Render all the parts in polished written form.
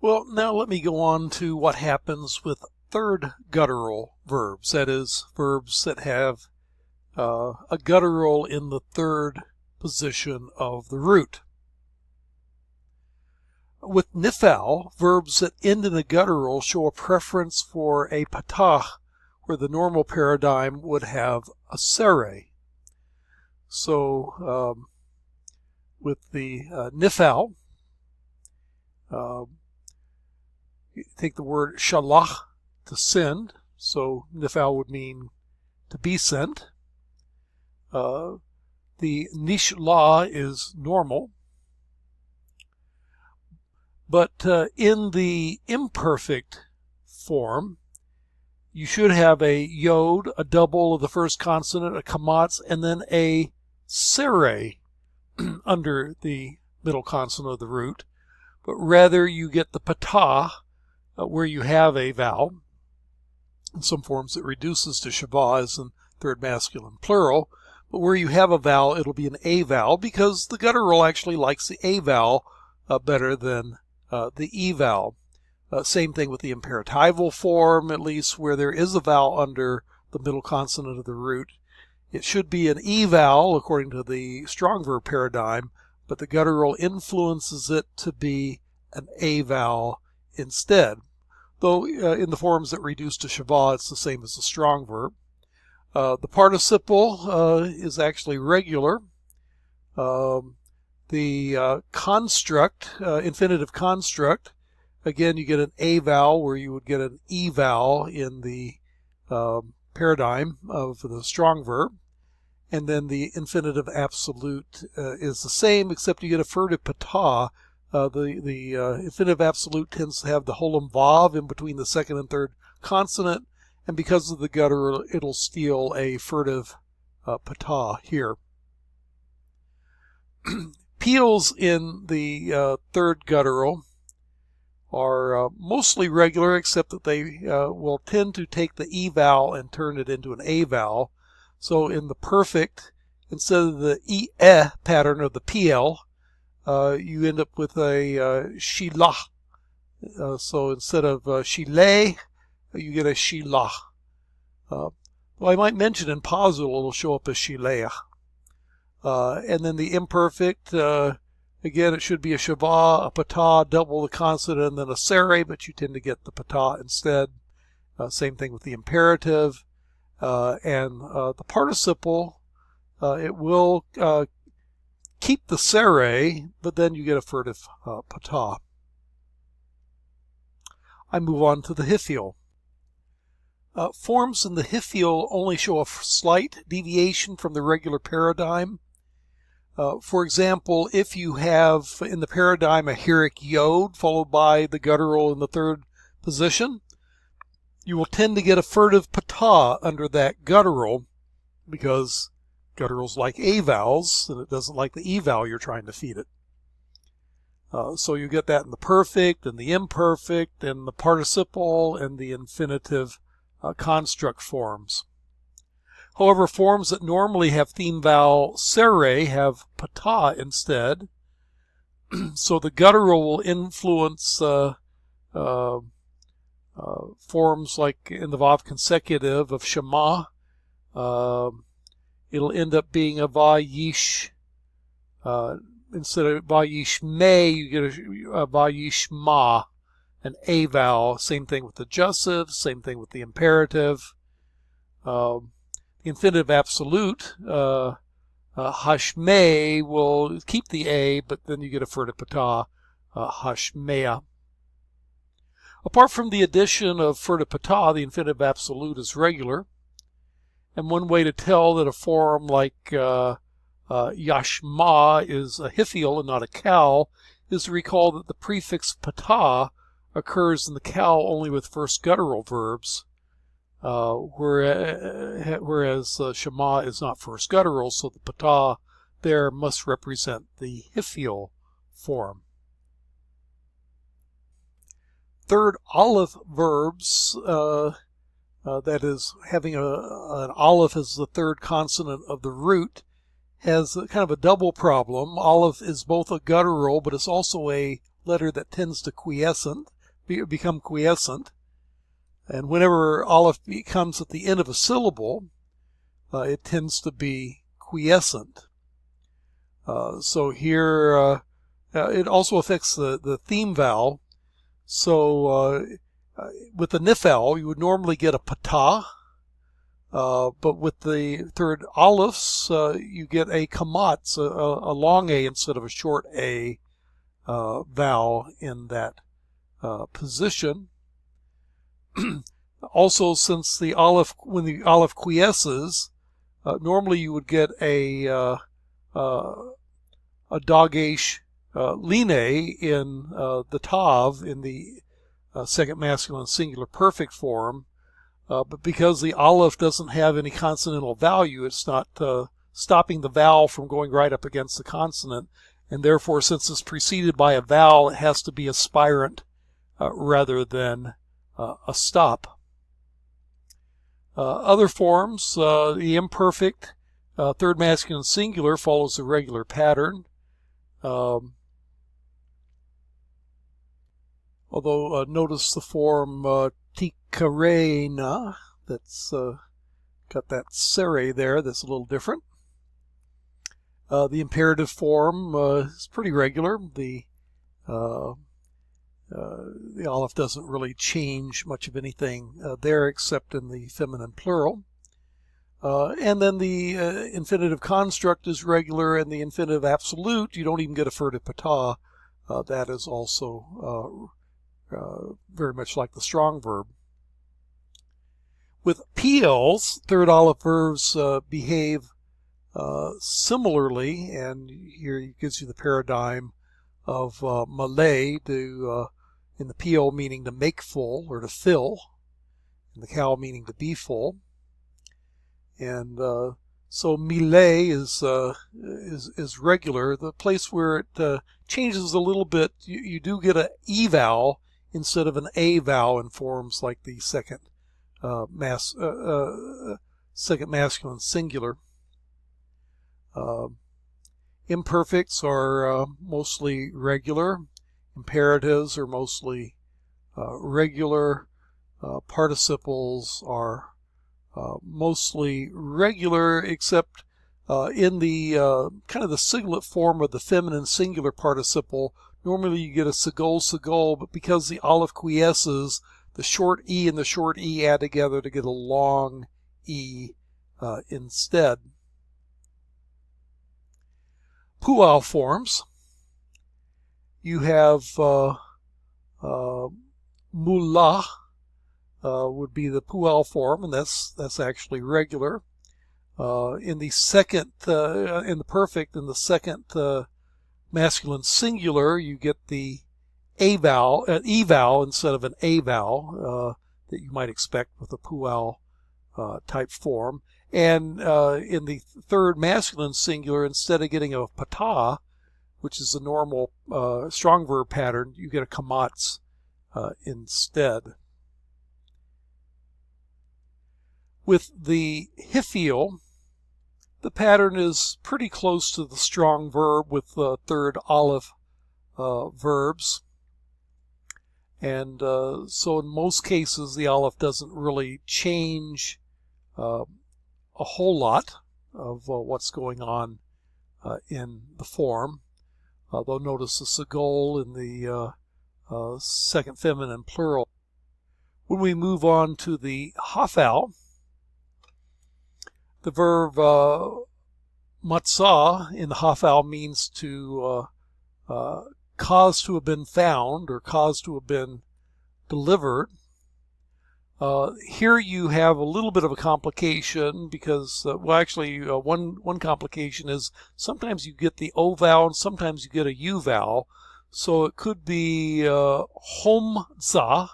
Well, now let me go on to what happens with third guttural verbs, that is, verbs that have a guttural in the third position of the root. With nifal, verbs that end in a guttural show a preference for a patah, where the normal paradigm would have a sere. So with the nifal, you take the word shalach, to send, so nifal would mean to be sent. The nishla is normal. But in the imperfect form, you should have a yod, a double of the first consonant, a kamatz, and then a sere under the middle consonant of the root. But rather you get the patah, where you have a vowel. In some forms it reduces to shavah, as in third masculine plural. But where you have a vowel, it'll be an a vowel, because the guttural actually likes the a vowel better than the e vowel. Same thing with the imperatival form, at least where there is a vowel under the middle consonant of the root. It should be an e vowel according to the strong verb paradigm, but the guttural influences it to be an a vowel instead. Though in the forms that reduce to shavah, it's the same as the strong verb. The participle is actually regular. The construct, infinitive construct, again you get an a vowel where you would get an e vowel in the paradigm of the strong verb. And then the infinitive absolute is the same, except you get a furtive patah. The infinitive absolute tends to have the holem vav in between the second and third consonant, and because of the guttural, it'll steal a furtive patah here. Peals in the third guttural are mostly regular, except that they will tend to take the e vowel and turn it into an a vowel. So in the perfect, instead of the e pattern of the pl, you end up with a shilah. So instead of shile, you get a shilah. Well, I might mention in pasul it'll show up as shileah. And then the imperfect, again, it should be a shavah, a patah, double the consonant, and then a sere, but you tend to get the patah instead. Same thing with the imperative. And the participle, it will keep the sere, but then you get a furtive patah. I move on to the hiphil. Forms in the hiphil only show a slight deviation from the regular paradigm. For example, if you have in the paradigm a heric yod followed by the guttural in the third position, you will tend to get a furtive patah under that guttural, because gutturals like a vowels and it doesn't like the e vowel you're trying to feed it. So you get that in the perfect and the imperfect and the participle and the infinitive construct forms. However, forms that normally have theme vowel sere have patah instead. So the guttural will influence forms like in the vav consecutive of shema. It'll end up being a vayish. Instead of vayishme, you get a vayishma, an a vowel. Same thing with the jussive, same thing with the imperative. The infinitive absolute, hashme, will keep the a, but then you get a furtive patah, hashmea. Apart from the addition of furtive patah, the infinitive absolute is regular. And one way to tell that a form like yashma is a hiphil and not a kal is to recall that the prefix patah occurs in the kal only with first guttural verbs, whereas shema is not first guttural, so the patah there must represent the hiphil form. Third aleph verbs, that is, having an aleph as the third consonant of the root, has kind of a double problem. Aleph is both a guttural, but it's also a letter that tends to become quiescent. And whenever aleph comes at the end of a syllable, it tends to be quiescent. So here, it also affects the theme vowel. So with the nif vowel, you would normally get a patah, but with the third alephs, you get a kamatz, a long A instead of a short A vowel in that position. Also, since the aleph, when the aleph quiesces, normally you would get a dagesh line in the tav in the second masculine singular perfect form, but because the aleph doesn't have any consonantal value, it's not stopping the vowel from going right up against the consonant, and therefore, since it's preceded by a vowel, it has to be aspirant rather than a stop. Other forms, the imperfect third masculine singular follows a regular pattern. Although notice the form tikarena, that's got that sere there, that's a little different. The imperative form is pretty regular. The aleph doesn't really change much of anything there except in the feminine plural. And then the infinitive construct is regular, and the infinitive absolute, you don't even get a furtive patah. That is also very much like the strong verb. With PLs, third aleph verbs behave similarly, and here it gives you the paradigm of Malay in the PL meaning to make full or to fill, and the cow meaning to be full. And so Milay is regular. The place where it changes a little bit, you do get an E vowel instead of an A vowel in forms like the second masculine singular. Imperfects are mostly regular. Imperatives are mostly regular. Participles are mostly regular, except in the kind of the singlet form of the feminine singular participle. Normally you get a segol, but because the aleph quiesces, the short E and the short E add together to get a long E instead. Pual forms. You have mullah would be the pual form, and that's actually regular. In the second, in the perfect, in the second masculine singular, you get the E vowel instead of an A vowel that you might expect with a pual type form. And in the third masculine singular, instead of getting a patah, which is the normal strong verb pattern, you get a kamatz instead. With the hiphil, the pattern is pretty close to the strong verb with the third aleph verbs. And so in most cases, the aleph doesn't really change a whole lot of what's going on in the form. Though notice the segol in the second feminine plural. When we move on to the hafal, the verb matzah in the hafal means to cause to have been found or cause to have been delivered. Here you have a little bit of a complication because, one complication is sometimes you get the O vowel and sometimes you get a U vowel. So it could be homza,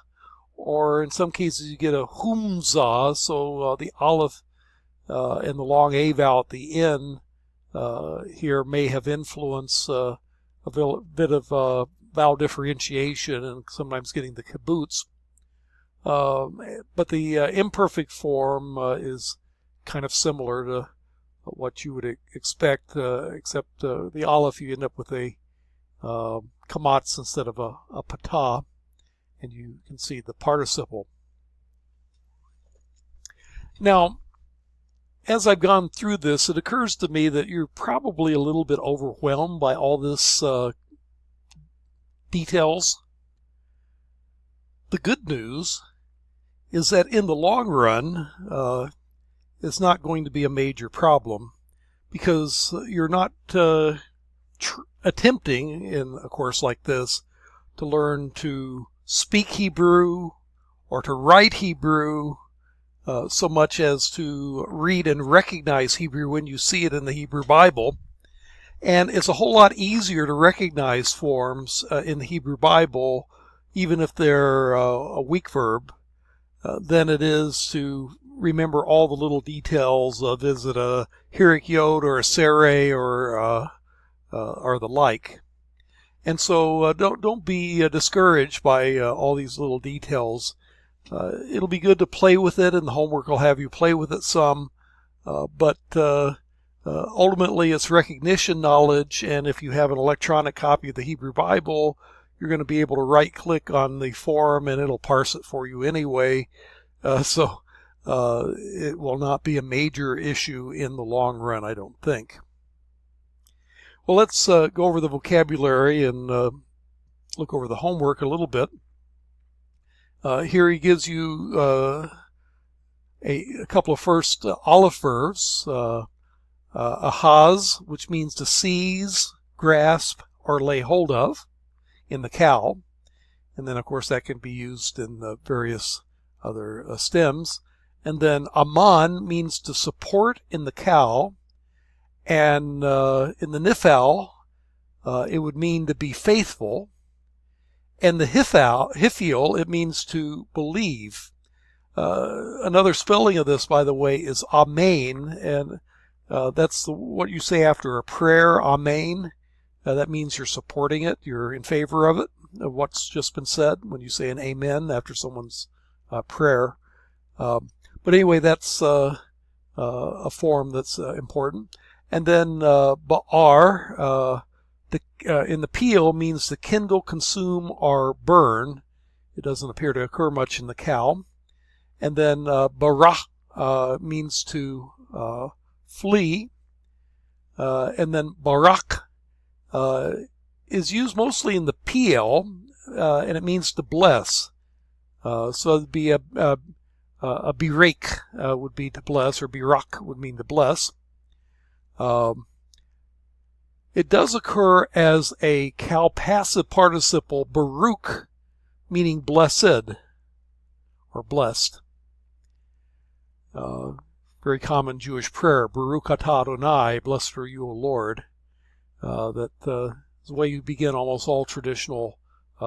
or in some cases you get a humza. So the aleph and the long A vowel at the end here may have influenced a bit of vowel differentiation and sometimes getting the kibbutz. But the imperfect form is kind of similar to what you would expect, except the aleph you end up with a kamats instead of a patah, and you can see the participle. Now, as I've gone through this, it occurs to me that you're probably a little bit overwhelmed by all this details. The good news is that in the long run, it's not going to be a major problem, because you're not attempting in a course like this to learn to speak Hebrew or to write Hebrew so much as to read and recognize Hebrew when you see it in the Hebrew Bible. And it's a whole lot easier to recognize forms in the Hebrew Bible, even if they're a weak verb, than it is to remember all the little details of, is it a hirik yod or a sere or the like. And so don't be discouraged by all these little details. It'll be good to play with it, and the homework will have you play with it some, but ultimately it's recognition knowledge, and if you have an electronic copy of the Hebrew Bible, you're going to be able to right-click on the form and it'll parse it for you anyway, so it will not be a major issue in the long run, I don't think. Well, let's go over the vocabulary and look over the homework a little bit. Here he gives you a couple of first aleph verbs. Ahaz, which means to seize, grasp, or lay hold of in the cow. And then, of course, that can be used in various other stems. And then aman means to support in the cow. And in the nifal, it would mean to be faithful. And the hifiel, it means to believe. Another spelling of this, by the way, is amen, and that's what you say after a prayer, amen. That means you're supporting it, you're in favor of it, of what's just been said when you say an amen after someone's prayer. But anyway, that's a form that's important. And then ba'ar, in the peel, means to kindle, consume, or burn. It doesn't appear to occur much in the cow. And then barach means to flee. And then barak is used mostly in the peel, and it means to bless. So it'd be a birek would be to bless, or birak would mean to bless. It does occur as a cow passive participle, Baruch, meaning blessed or blessed. Very common Jewish prayer, Baruch atah Adonai, blessed are you, O Lord. That is the way you begin almost all traditional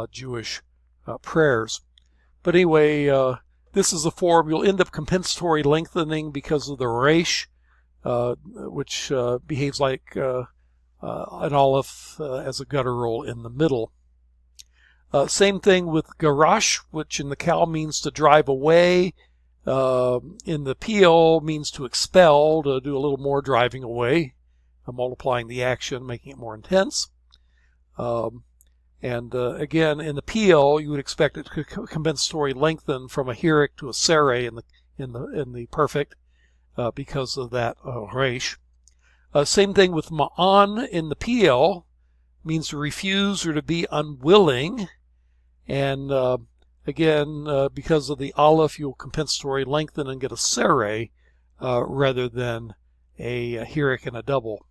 Jewish prayers. But anyway, this is a form you'll end up compensatory lengthening because of the resh, which behaves like an aleph as a guttural in the middle. Same thing with garash, which in the cow means to drive away. In the peel means to expel, to do a little more driving away, multiplying the action, making it more intense. And again, in the peel, you would expect it to compensatory lengthen from a hirik to a sere in the perfect because of that resh. Same thing with ma'an in the peel, means to refuse or to be unwilling. And again, because of the aleph, you'll compensatory lengthen and get a sere rather than a hirik and a double.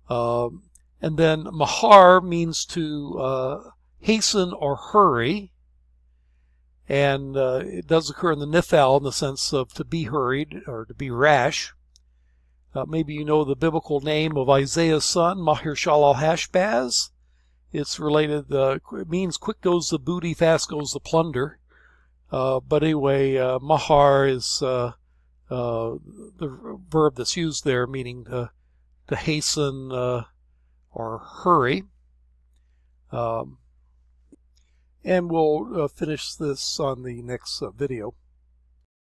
And then mahar means to hasten or hurry. And it does occur in the nifal in the sense of to be hurried or to be rash. Maybe you know the biblical name of Isaiah's son, Maher-shalal-Hashbaz. It's related, it means quick goes the booty, fast goes the plunder. But anyway, mahar is the verb that's used there, meaning to hasten or hurry. And we'll finish this on the next video.